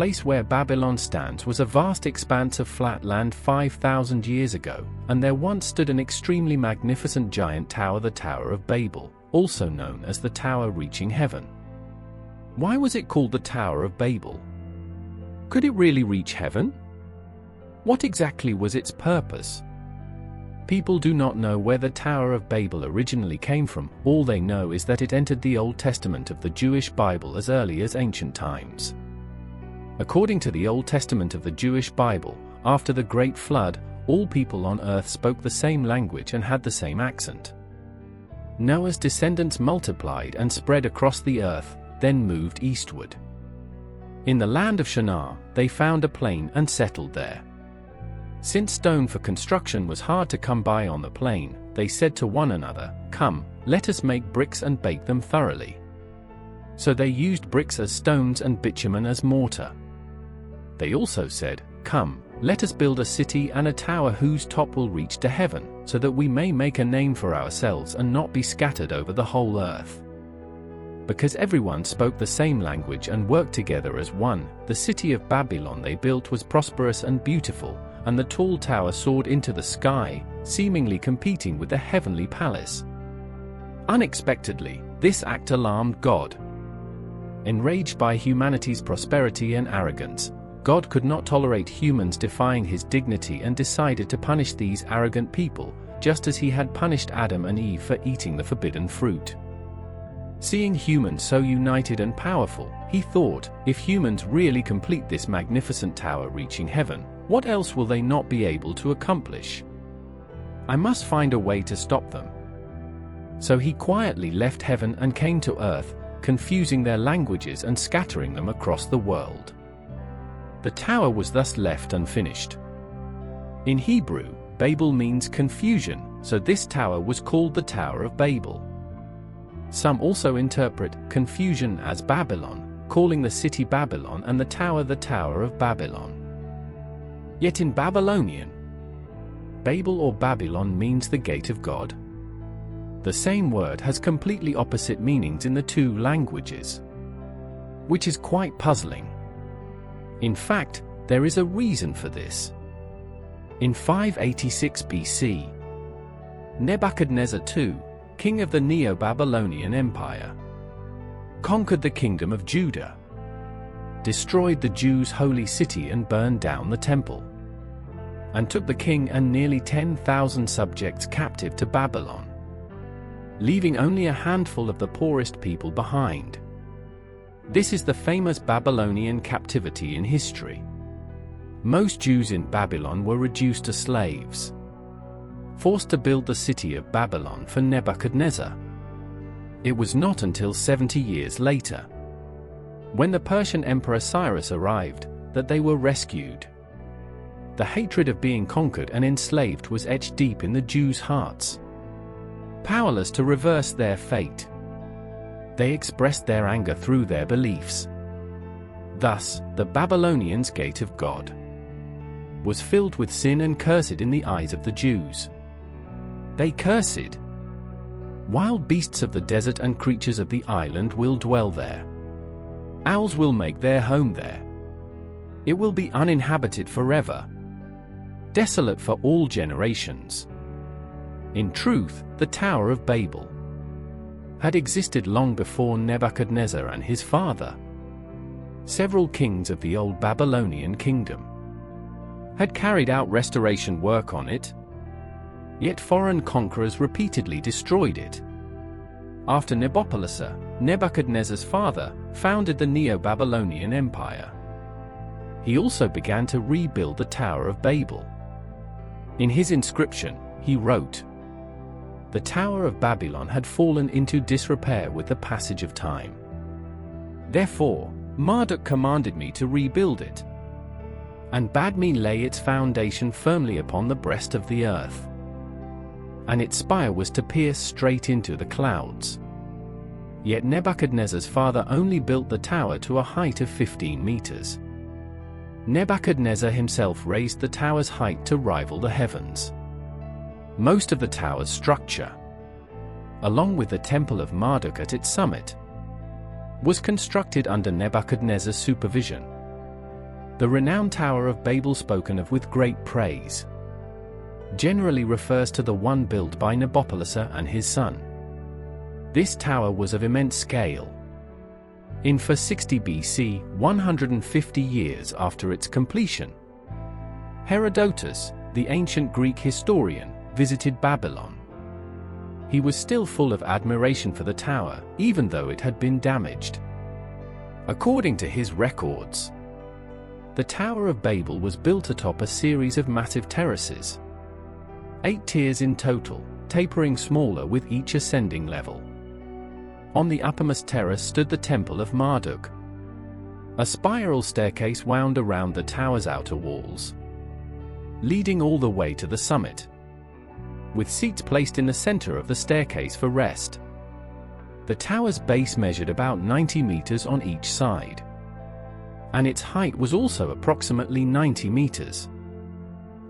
place where Babylon stands was a vast expanse of flat land 5,000 years ago, and there once stood an extremely magnificent giant tower, the Tower of Babel, also known as the Tower Reaching Heaven. Why was it called the Tower of Babel? Could it really reach heaven? What exactly was its purpose? People do not know where the Tower of Babel originally came from. All they know is that it entered the Old Testament of the Jewish Bible as early as ancient times. According to the Old Testament of the Jewish Bible, after the Great Flood, all people on earth spoke the same language and had the same accent. Noah's descendants multiplied and spread across the earth, then moved eastward. In the land of Shinar, they found a plain and settled there. Since stone for construction was hard to come by on the plain, they said to one another, "Come, let us make bricks and bake them thoroughly." So they used bricks as stones and bitumen as mortar. They also said, "Come, let us build a city and a tower whose top will reach to heaven, so that we may make a name for ourselves and not be scattered over the whole earth." Because everyone spoke the same language and worked together as one, the city of Babylon they built was prosperous and beautiful, and the tall tower soared into the sky, seemingly competing with the heavenly palace. Unexpectedly, this act alarmed God. Enraged by humanity's prosperity and arrogance, God could not tolerate humans defying his dignity and decided to punish these arrogant people, just as he had punished Adam and Eve for eating the forbidden fruit. Seeing humans so united and powerful, he thought, if humans really complete this magnificent tower reaching heaven, what else will they not be able to accomplish? I must find a way to stop them. So he quietly left heaven and came to earth, confusing their languages and scattering them across the world. The tower was thus left unfinished. In Hebrew, Babel means confusion, so this tower was called the Tower of Babel. Some also interpret confusion as Babylon, calling the city Babylon and the Tower of Babylon. Yet in Babylonian, Babel or Babylon means the gate of God. The same word has completely opposite meanings in the two languages, which is quite puzzling. In fact, there is a reason for this. In 586 BC, Nebuchadnezzar II, king of the Neo-Babylonian Empire, conquered the kingdom of Judah, destroyed the Jews' holy city and burned down the temple, and took the king and nearly 10,000 subjects captive to Babylon, leaving only a handful of the poorest people behind. This is the famous Babylonian captivity in history. Most Jews in Babylon were reduced to slaves, forced to build the city of Babylon for Nebuchadnezzar. It was not until 70 years later, when the Persian Emperor Cyrus arrived, that they were rescued. The hatred of being conquered and enslaved was etched deep in the Jews' hearts. Powerless to reverse their fate, they expressed their anger through their beliefs. Thus, the Babylonians' gate of God was filled with sin and cursed in the eyes of the Jews. They cursed, "Wild beasts of the desert and creatures of the island will dwell there. Owls will make their home there. It will be uninhabited forever, desolate for all generations." In truth, the Tower of Babel had existed long before Nebuchadnezzar and his father. Several kings of the old Babylonian kingdom had carried out restoration work on it, yet foreign conquerors repeatedly destroyed it. After Nabopolassar, Nebuchadnezzar's father, founded the Neo-Babylonian Empire, he also began to rebuild the Tower of Babel. In his inscription, he wrote, "The Tower of Babylon had fallen into disrepair with the passage of time. Therefore, Marduk commanded me to rebuild it, and bade me lay its foundation firmly upon the breast of the earth. And its spire was to pierce straight into the clouds. Yet Nebuchadnezzar's father only built the tower to a height of 15 meters. Nebuchadnezzar himself raised the tower's height to rival the heavens. Most of the tower's structure, along with the temple of Marduk at its summit, was constructed under Nebuchadnezzar's supervision. The renowned Tower of Babel, spoken of with great praise, generally refers to the one built by Nabopolassar and his son. This tower was of immense scale. In 460 BC, 150 years after its completion, Herodotus, the ancient Greek historian, visited Babylon. He was still full of admiration for the tower, even though it had been damaged. According to his records, the Tower of Babel was built atop a series of massive terraces, 8 tiers in total, tapering smaller with each ascending level. On the uppermost terrace stood the Temple of Marduk. A spiral staircase wound around the tower's outer walls, leading all the way to the summit, with seats placed in the center of the staircase for rest. The tower's base measured about 90 meters on each side, and its height was also approximately 90 meters.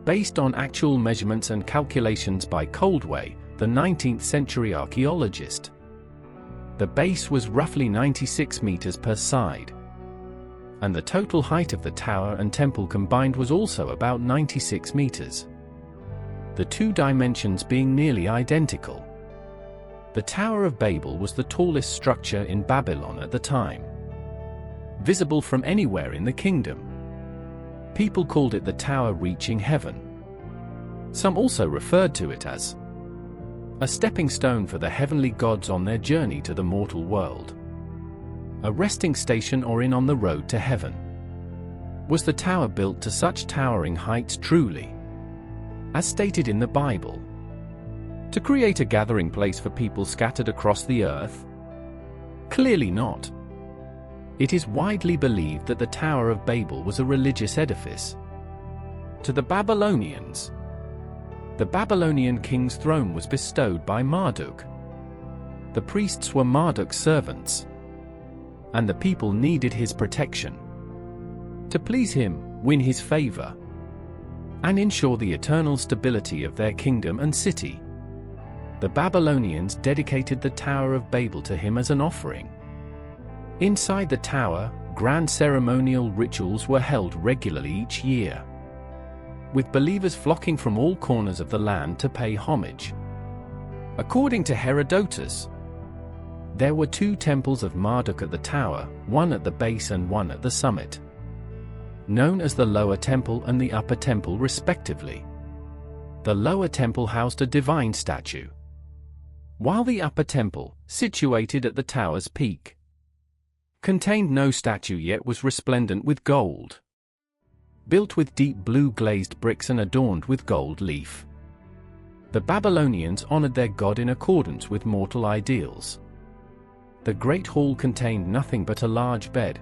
Based on actual measurements and calculations by Coldway, the 19th century archaeologist, the base was roughly 96 meters per side, and the total height of the tower and temple combined was also about 96 meters, the two dimensions being nearly identical. The Tower of Babel was the tallest structure in Babylon at the time, visible from anywhere in the kingdom. People called it the tower reaching heaven. Some also referred to it as a stepping stone for the heavenly gods on their journey to the mortal world, a resting station or inn on the road to heaven. Was the tower built to such towering heights truly, as stated in the Bible, to create a gathering place for people scattered across the earth? Clearly not. It is widely believed that the Tower of Babel was a religious edifice. To the Babylonians, the Babylonian king's throne was bestowed by Marduk. The priests were Marduk's servants, and the people needed his protection to please him, win his favor, and ensure the eternal stability of their kingdom and city. The Babylonians dedicated the Tower of Babel to him as an offering. Inside the tower, grand ceremonial rituals were held regularly each year, with believers flocking from all corners of the land to pay homage. According to Herodotus, there were 2 temples of Marduk at the tower, one at the base and one at the summit, known as the Lower Temple and the Upper Temple respectively. The Lower Temple housed a divine statue, while the Upper Temple, situated at the tower's peak, contained no statue yet was resplendent with gold, built with deep blue glazed bricks and adorned with gold leaf. The Babylonians honored their god in accordance with mortal ideals. The great hall contained nothing but a large bed,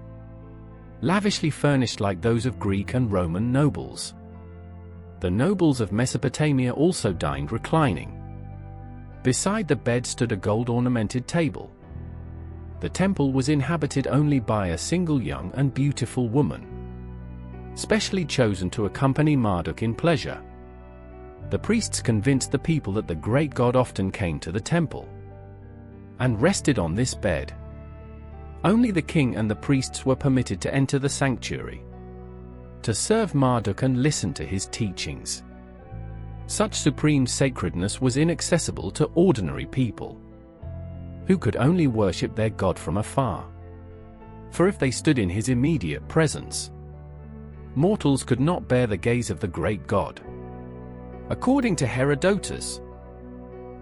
lavishly furnished like those of Greek and Roman nobles. The nobles of Mesopotamia also dined reclining. Beside the bed stood a gold-ornamented table. The temple was inhabited only by a single young and beautiful woman, specially chosen to accompany Marduk in pleasure. The priests convinced the people that the great god often came to the temple and rested on this bed. Only the king and the priests were permitted to enter the sanctuary to serve Marduk and listen to his teachings. Such supreme sacredness was inaccessible to ordinary people, who could only worship their god from afar. For if they stood in his immediate presence, mortals could not bear the gaze of the great god. According to Herodotus,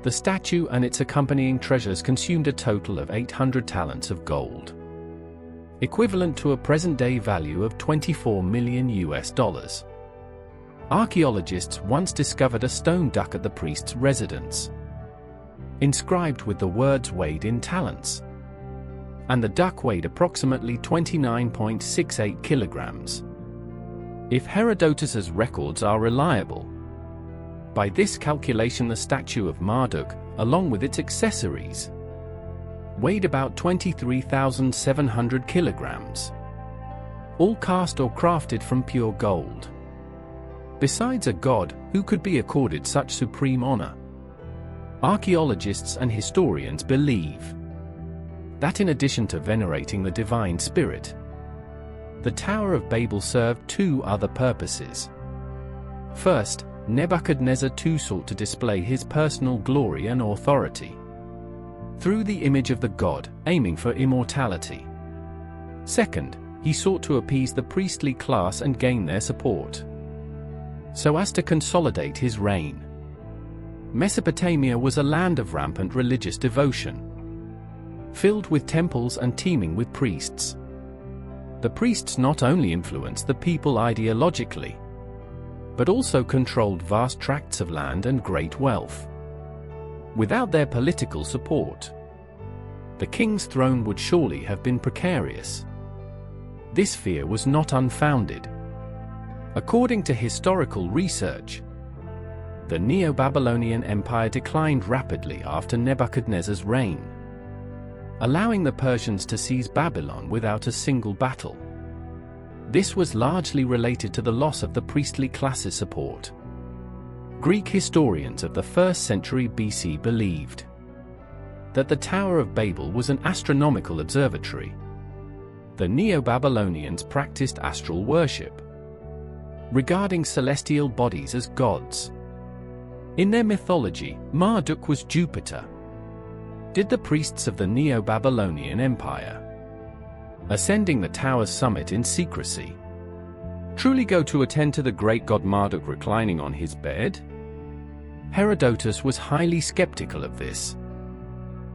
the statue and its accompanying treasures consumed a total of 800 talents of gold, equivalent to a present-day value of $24 million. Archaeologists once discovered a stone duck at the priest's residence, inscribed with the words "weighed in talents," and the duck weighed approximately 29.68 kilograms. If Herodotus's records are reliable, by this calculation the statue of Marduk, along with its accessories, weighed about 23,700 kilograms, all cast or crafted from pure gold. Besides a god who could be accorded such supreme honor, archaeologists and historians believe that in addition to venerating the divine spirit, the Tower of Babel served two other purposes. First, Nebuchadnezzar too sought to display his personal glory and authority through the image of the god, aiming for immortality. Second, he sought to appease the priestly class and gain their support, so as to consolidate his reign. Mesopotamia was a land of rampant religious devotion, filled with temples and teeming with priests. The priests not only influenced the people ideologically, but also controlled vast tracts of land and great wealth. Without their political support, the king's throne would surely have been precarious. This fear was not unfounded. According to historical research, the Neo-Babylonian Empire declined rapidly after Nebuchadnezzar's reign, allowing the Persians to seize Babylon without a single battle. This was largely related to the loss of the priestly class's support. Greek historians of the 1st century BC believed that the Tower of Babel was an astronomical observatory. The Neo-Babylonians practiced astral worship, regarding celestial bodies as gods. In their mythology, Marduk was Jupiter. Did the priests of the Neo-Babylonian Empire, ascending the tower's summit in secrecy, truly go to attend to the great god Marduk reclining on his bed? Herodotus was highly skeptical of this,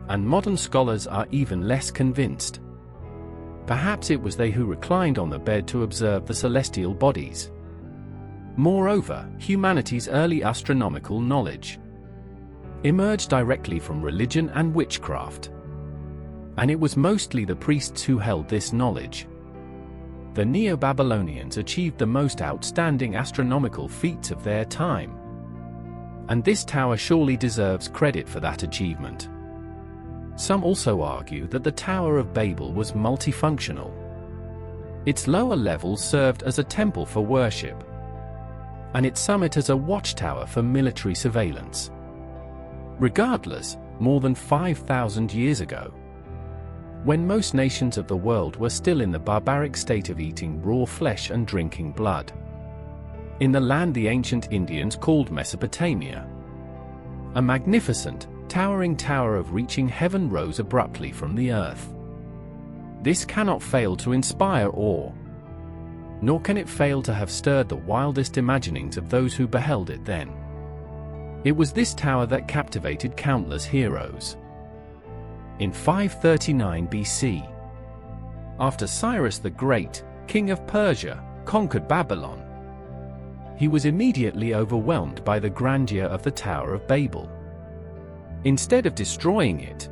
and modern scholars are even less convinced. Perhaps it was they who reclined on the bed to observe the celestial bodies. Moreover, humanity's early astronomical knowledge emerged directly from religion and witchcraft, and it was mostly the priests who held this knowledge. The Neo-Babylonians achieved the most outstanding astronomical feats of their time, and this tower surely deserves credit for that achievement. Some also argue that the Tower of Babel was multifunctional. Its lower levels served as a temple for worship, and its summit as a watchtower for military surveillance. Regardless, more than 5,000 years ago, when most nations of the world were still in the barbaric state of eating raw flesh and drinking blood, in the land the ancient Indians called Mesopotamia, a magnificent, towering tower of reaching heaven rose abruptly from the earth. This cannot fail to inspire awe, nor can it fail to have stirred the wildest imaginings of those who beheld it then. It was this tower that captivated countless heroes. In 539 BC, after Cyrus the Great, king of Persia, conquered Babylon, he was immediately overwhelmed by the grandeur of the Tower of Babel. Instead of destroying it,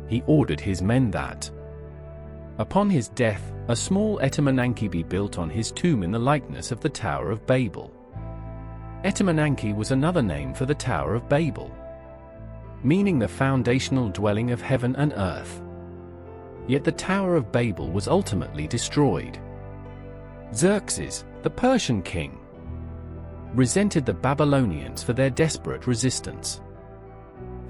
he ordered his men that, upon his death, a small Etemenanki be built on his tomb in the likeness of the Tower of Babel. Etemenanki was another name for the Tower of Babel, meaning the foundational dwelling of heaven and earth. Yet the Tower of Babel was ultimately destroyed. Xerxes, the Persian king, resented the Babylonians for their desperate resistance.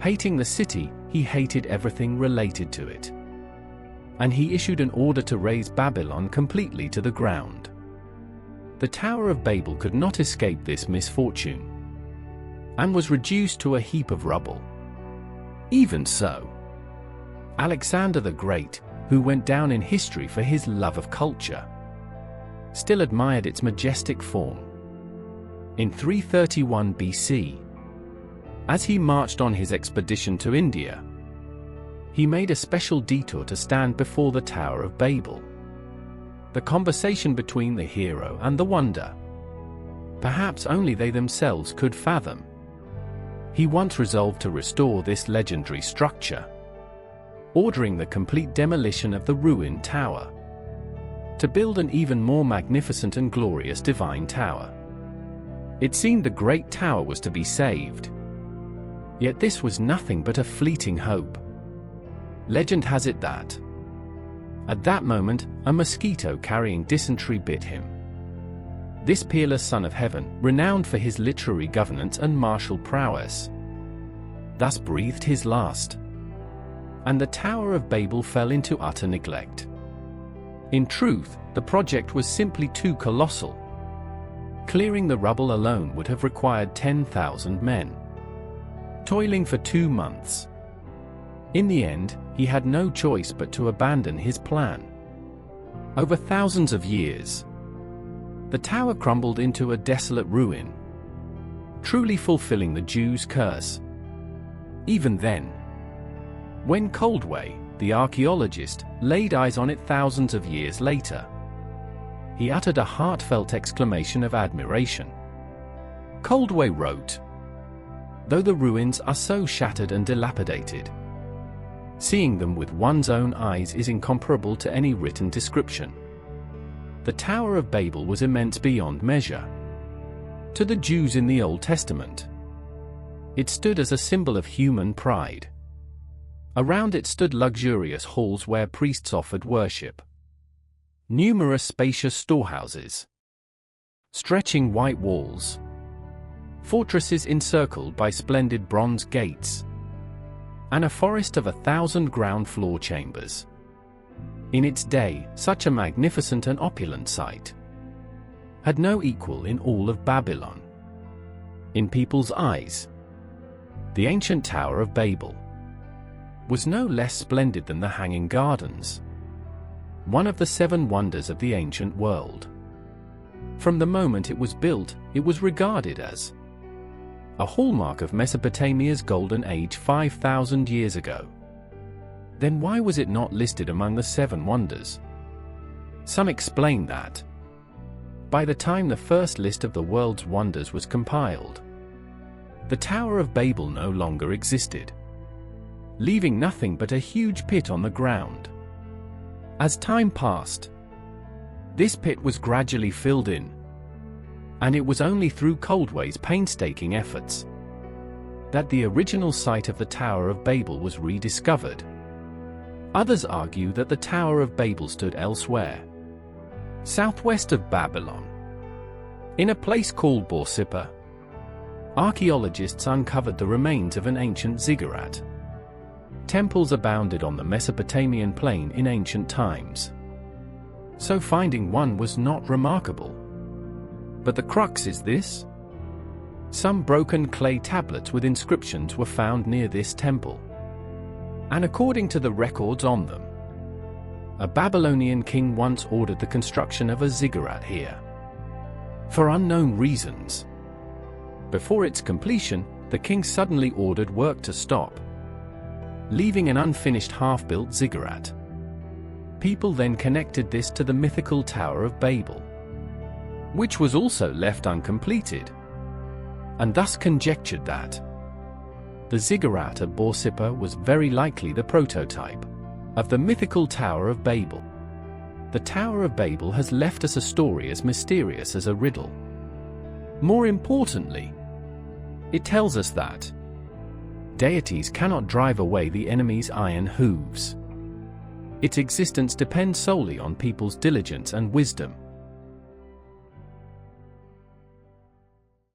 Hating the city, he hated everything related to it, and he issued an order to raze Babylon completely to the ground. The Tower of Babel could not escape this misfortune, and was reduced to a heap of rubble. Even so, Alexander the Great, who went down in history for his love of culture, still admired its majestic form. In 331 BC, as he marched on his expedition to India, he made a special detour to stand before the Tower of Babel. The conversation between the hero and the wonder, perhaps only they themselves could fathom. He once resolved to restore this legendary structure, ordering the complete demolition of the ruined tower, to build an even more magnificent and glorious divine tower. It seemed the great tower was to be saved. Yet this was nothing but a fleeting hope. Legend has it that, at that moment, a mosquito carrying dysentery bit him. This peerless son of heaven, renowned for his literary governance and martial prowess, thus breathed his last, and the Tower of Babel fell into utter neglect. In truth, the project was simply too colossal. Clearing the rubble alone would have required 10,000 men, toiling for 2 months. In the end, he had no choice but to abandon his plan. Over thousands of years, the tower crumbled into a desolate ruin, truly fulfilling the Jews' curse. Even then, when Coldway, the archaeologist, laid eyes on it thousands of years later, he uttered a heartfelt exclamation of admiration. Coldway wrote, "Though the ruins are so shattered and dilapidated, seeing them with one's own eyes is incomparable to any written description." The Tower of Babel was immense beyond measure. To the Jews in the Old Testament, it stood as a symbol of human pride. Around it stood luxurious halls where priests offered worship, numerous spacious storehouses, stretching white walls, fortresses encircled by splendid bronze gates, and a forest of 1,000 ground-floor chambers. In its day, such a magnificent and opulent sight had no equal in all of Babylon. In people's eyes, the ancient Tower of Babel was no less splendid than the Hanging Gardens, one of the 7 wonders of the ancient world. From the moment it was built, it was regarded as a hallmark of Mesopotamia's golden age 5,000 years ago. Then why was it not listed among the 7 wonders? Some explain that by the time the first list of the world's wonders was compiled, the Tower of Babel no longer existed, leaving nothing but a huge pit on the ground. As time passed, this pit was gradually filled in, and it was only through Coldway's painstaking efforts that the original site of the Tower of Babel was rediscovered. Others argue that the Tower of Babel stood elsewhere, southwest of Babylon, in a place called Borsippa. Archaeologists uncovered the remains of an ancient ziggurat. Temples abounded on the Mesopotamian plain in ancient times, so finding one was not remarkable. But the crux is this: some broken clay tablets with inscriptions were found near this temple, and according to the records on them, a Babylonian king once ordered the construction of a ziggurat here. For unknown reasons, before its completion, the king suddenly ordered work to stop, leaving an unfinished half-built ziggurat. People then connected this to the mythical Tower of Babel, which was also left uncompleted, and thus conjectured that the ziggurat at Borsippa was very likely the prototype of the mythical Tower of Babel. The Tower of Babel has left us a story as mysterious as a riddle. More importantly, it tells us that deities cannot drive away the enemy's iron hooves. Its existence depends solely on people's diligence and wisdom.